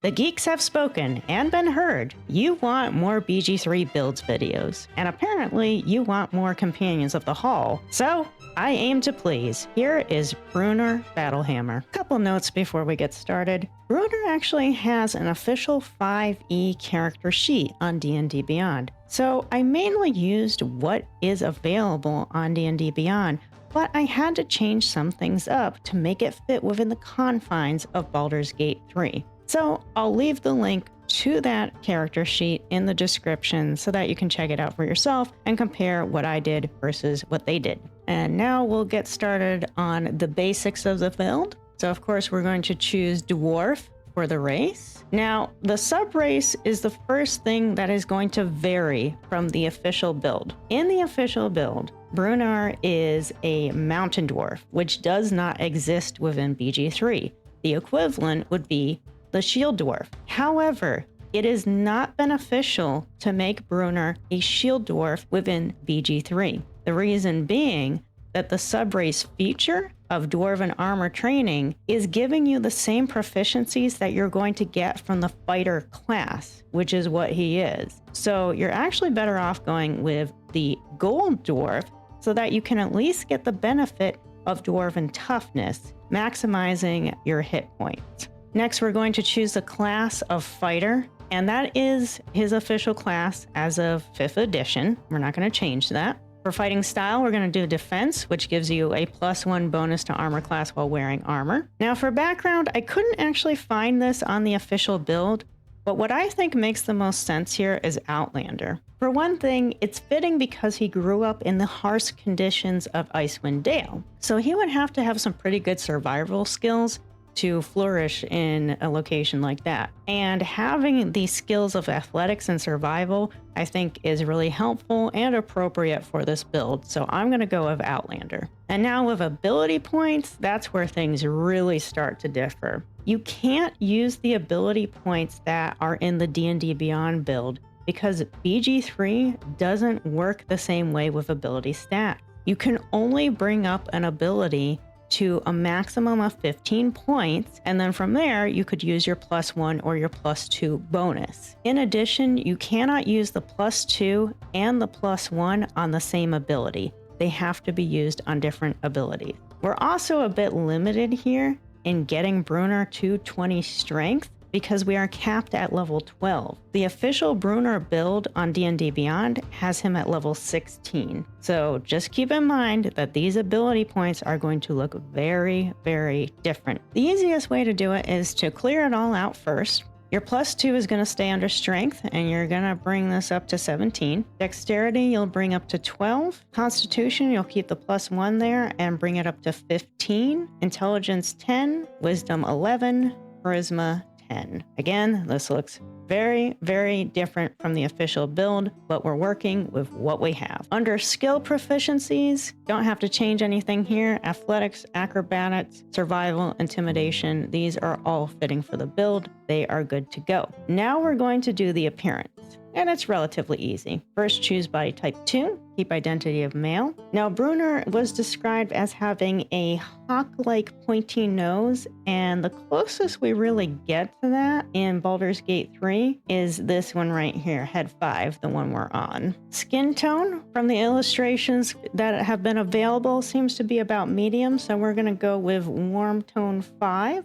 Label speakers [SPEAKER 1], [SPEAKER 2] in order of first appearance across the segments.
[SPEAKER 1] The geeks have spoken and been heard. You want more BG3 builds videos, and apparently you want more Companions of the Hall. So, I aim to please. Here is Bruenor Battlehammer. Couple notes before we get started. Bruenor actually has an official 5e character sheet on D&D Beyond. So, I mainly used what is available on D&D Beyond, but I had to change some things up to make it fit within the confines of Baldur's Gate 3. So I'll leave the link to that character sheet in the description so that you can check it out for yourself and compare what I did versus what they did. And now we'll get started on the basics of the build. So of course we're going to choose Dwarf for the race. Now the sub-race is the first thing that is going to vary from the official build. In the official build, Bruenor is a mountain dwarf, which does not exist within BG3. The equivalent would be the shield dwarf. However, it is not beneficial to make Bruenor a shield dwarf within BG3. The reason being that the subrace feature of dwarven armor training is giving you the same proficiencies that you're going to get from the fighter class, which is what he is. So you're actually better off going with the gold dwarf so that you can at least get the benefit of dwarven toughness, maximizing your hit points. Next, we're going to choose the class of fighter, and that is his official class as of 5th edition. We're not going to change that. For fighting style, we're going to do defense, which gives you a +1 bonus to armor class while wearing armor. Now for background, I couldn't actually find this on the official build, but what I think makes the most sense here is Outlander. For one thing, it's fitting because he grew up in the harsh conditions of Icewind Dale, so he would have to have some pretty good survival skills to flourish in a location like that. And having the skills of athletics and survival, I think is really helpful and appropriate for this build. So I'm gonna go with Outlander. And now with ability points, that's where things really start to differ. You can't use the ability points that are in the D&D Beyond build because BG3 doesn't work the same way with ability stats. You can only bring up an ability to a maximum of 15 points, and then from there you could use your +1 or your +2 bonus. In addition, you cannot use the +2 and the +1 on the same ability. They have to be used on different abilities. We're also a bit limited here in getting Bruenor to 20 strength because we are capped at level 12. The official Bruenor build on D&D Beyond has him at level 16. So just keep in mind that these ability points are going to look very, very different. The easiest way to do it is to clear it all out first. Your +2 is going to stay under strength, and you're going to bring this up to 17. Dexterity, you'll bring up to 12. Constitution, you'll keep the +1 there and bring it up to 15. Intelligence 10. Wisdom 11. Charisma 10. Again, this looks very, very different from the official build, but we're working with what we have. Under skill proficiencies, don't have to change anything here. Athletics, acrobatics, survival, intimidation, these are all fitting for the build. They are good to go. Now we're going to do the appearance, and it's relatively easy. First, choose body type 2, keep identity of male. Now, Bruenor was described as having a hawk-like pointy nose, and the closest we really get to that in Baldur's Gate 3 is this one right here, head 5, the one we're on. Skin tone from the illustrations that have been available seems to be about medium, so we're gonna go with warm tone 5.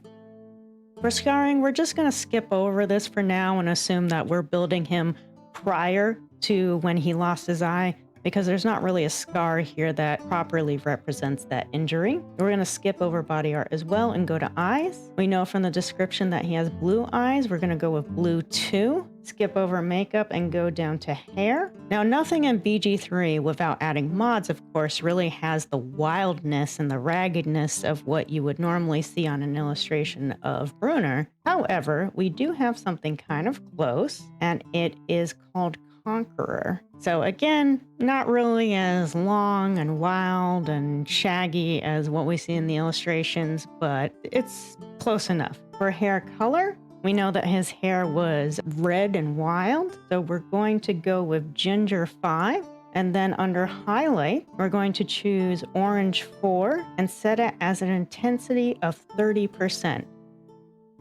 [SPEAKER 1] For scarring, we're just gonna skip over this for now and assume that we're building him prior to when he lost his eye, because there's not really a scar here that properly represents that injury. We're going to skip over body art as well and go to eyes. We know from the description that he has blue eyes. We're going to go with blue 2. Skip over makeup and go down to hair. Now, nothing in BG3 without adding mods, of course, really has the wildness and the raggedness of what you would normally see on an illustration of Bruenor. However, we do have something kind of close, and it is called Conqueror. So again, not really as long and wild and shaggy as what we see in the illustrations, but it's close enough. For hair color, we know that his hair was red and wild, so we're going to go with Ginger 5. And then under highlight, we're going to choose Orange 4 and set it as an intensity of 30%.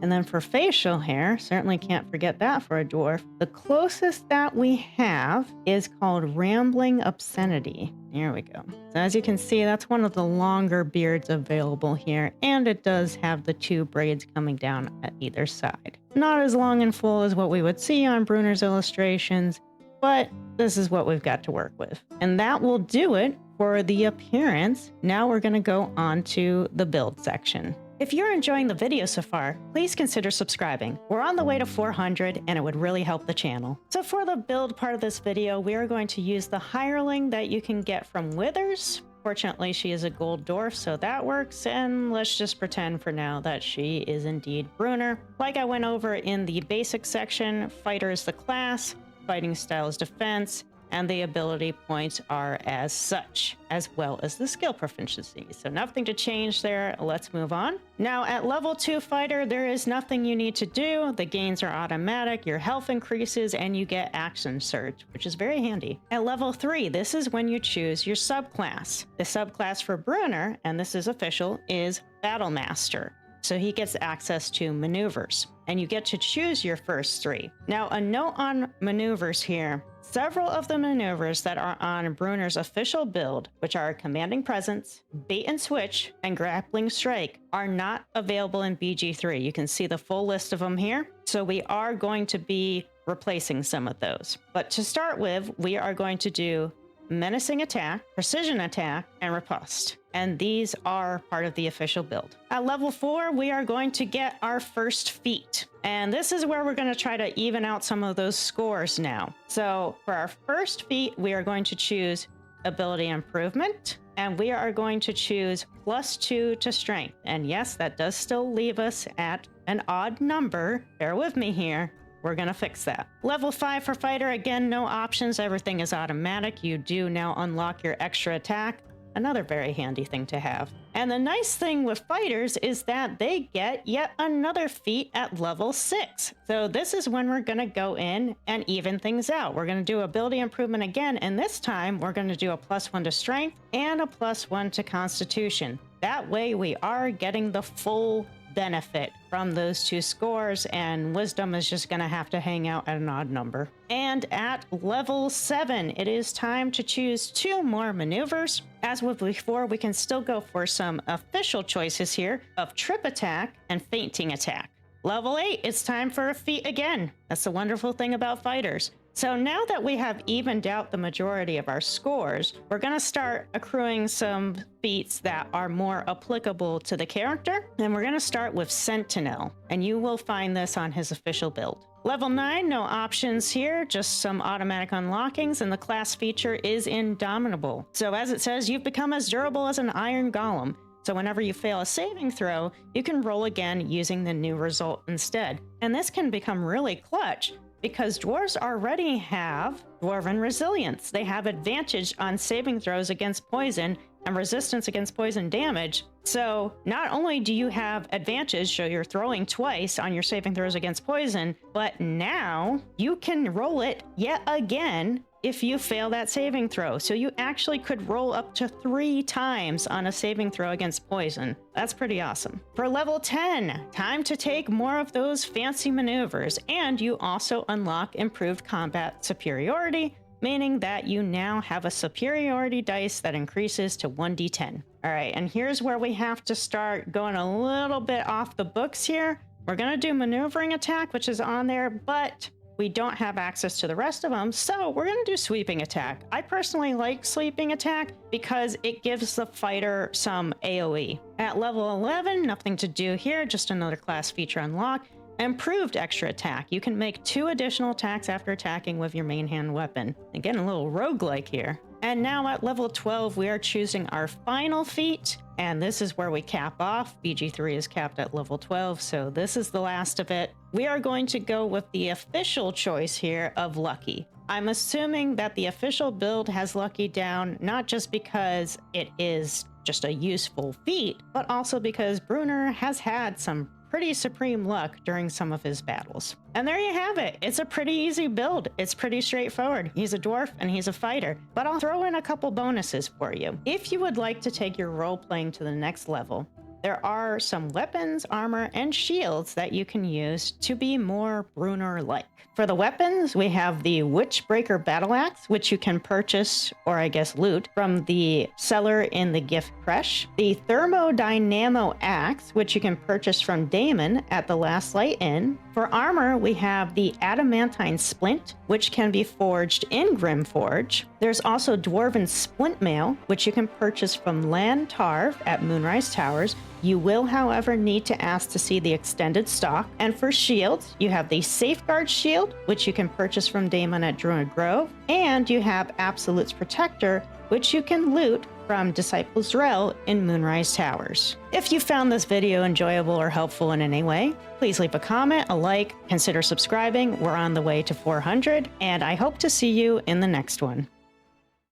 [SPEAKER 1] And then for facial hair, certainly can't forget that for a dwarf. The closest that we have is called Rambling Obscenity. Here we go. So as you can see, that's one of the longer beards available here, and it does have the 2 braids coming down at either side. Not as long and full as what we would see on Bruenor's illustrations, but this is what we've got to work with. And that will do it for the appearance. Now we're going to go on to the build section. If you're enjoying the video so far, please consider subscribing. We're on the way to 400 and it would really help the channel. So for the build part of this video, we are going to use the hireling that you can get from Withers. Fortunately, she is a gold dwarf, so that works, and let's just pretend for now that she is indeed Bruenor. Like I went over in the basic section, fighter is the class, fighting style is defense, and the ability points are as such, as well as the skill proficiency. So nothing to change there. Let's move on. Now at level 2 fighter, there is nothing you need to do. The gains are automatic, your health increases, and you get action surge, which is very handy. At level 3, this is when you choose your subclass. The subclass for Bruenor, and this is official, is Battlemaster. So he gets access to maneuvers, and you get to choose your first 3. Now, a note on maneuvers here. Several of the maneuvers that are on Bruenor's official build, which are Commanding Presence, Bait and Switch, and Grappling Strike, are not available in BG3. You can see the full list of them here. So we are going to be replacing some of those. But to start with, we are going to do Menacing Attack, Precision Attack, and Riposte. And these are part of the official build. At level 4, we are going to get our first feat. And this is where we're going to try to even out some of those scores now. So for our first feat, we are going to choose Ability Improvement, and we are going to choose +2 to Strength. And yes, that does still leave us at an odd number. Bear with me here. We're going to fix that. Level 5 for Fighter, again, no options. Everything is automatic. You do now unlock your extra attack. Another very handy thing to have. And the nice thing with fighters is that they get yet another feat at level 6. So this is when we're going to go in and even things out. We're going to do ability improvement again, and this time we're going to do a +1 to strength and a +1 to constitution. That way we are getting the full benefit from those 2 scores, and wisdom is just going to have to hang out at an odd number. And at level 7, it is time to choose 2 more maneuvers. As with before, we can still go for some official choices here of Trip Attack and Fainting Attack. Level 8, it's time for a feat again. That's the wonderful thing about fighters. So now that we have evened out the majority of our scores, we're going to start accruing some feats that are more applicable to the character. And we're going to start with Sentinel, and you will find this on his official build. Level 9, no options here, just some automatic unlockings, and the class feature is Indomitable. So as it says, you've become as durable as an iron golem. So whenever you fail a saving throw, you can roll again using the new result instead. And this can become really clutch, because dwarves already have Dwarven Resilience. They have advantage on saving throws against poison and resistance against poison damage. So not only do you have advantage, so you're throwing twice on your saving throws against poison, but now you can roll it yet again if you fail that saving throw. So you actually could roll up to 3 times on a saving throw against poison. That's pretty awesome. For level 10, time to take more of those fancy maneuvers, and you also unlock improved combat superiority, meaning that you now have a superiority dice that increases to 1d10. All right, and here's where we have to start going a little bit off the books here. We're gonna do Maneuvering Attack, which is on there, but we don't have access to the rest of them, so we're going to do Sweeping Attack. I personally like Sweeping Attack because it gives the fighter some AoE. At level 11, nothing to do here, just another class feature unlock. Improved Extra Attack. You can make 2 additional attacks after attacking with your main hand weapon. Again, a little roguelike here. And now at level 12, we are choosing our final feat, and this is where we cap off. BG3 is capped at level 12, so this is the last of it. We are going to go with the official choice here of Lucky. I'm assuming that the official build has Lucky down, not just because it is just a useful feat, but also because Bruenor has had some pretty supreme luck during some of his battles. And there you have it. It's a pretty easy build. It's pretty straightforward. He's a dwarf and he's a fighter, but I'll throw in a couple bonuses for you. If you would like to take your role playing to the next level, There are some weapons, armor, and shields that you can use to be more Bruenor-like. For the weapons, we have the Witchbreaker Battle Axe, which you can purchase, or I guess loot, from the seller in the gift creche. The Thermodynamo Axe, which you can purchase from Damon at the Last Light Inn. For armor, we have the Adamantine Splint, which can be forged in Grimforge. There's also Dwarven Splint Mail, which you can purchase from Lan Tarv at Moonrise Towers. You will, however, need to ask to see the extended stock. And for shields, you have the Safeguard Shield, which you can purchase from Damon at Druid Grove. And you have Absolute's Protector, which you can loot from Disciples Rel in Moonrise Towers. If you found this video enjoyable or helpful in any way, please leave a comment, a like, consider subscribing. We're on the way to 400, and I hope to see you in the next one.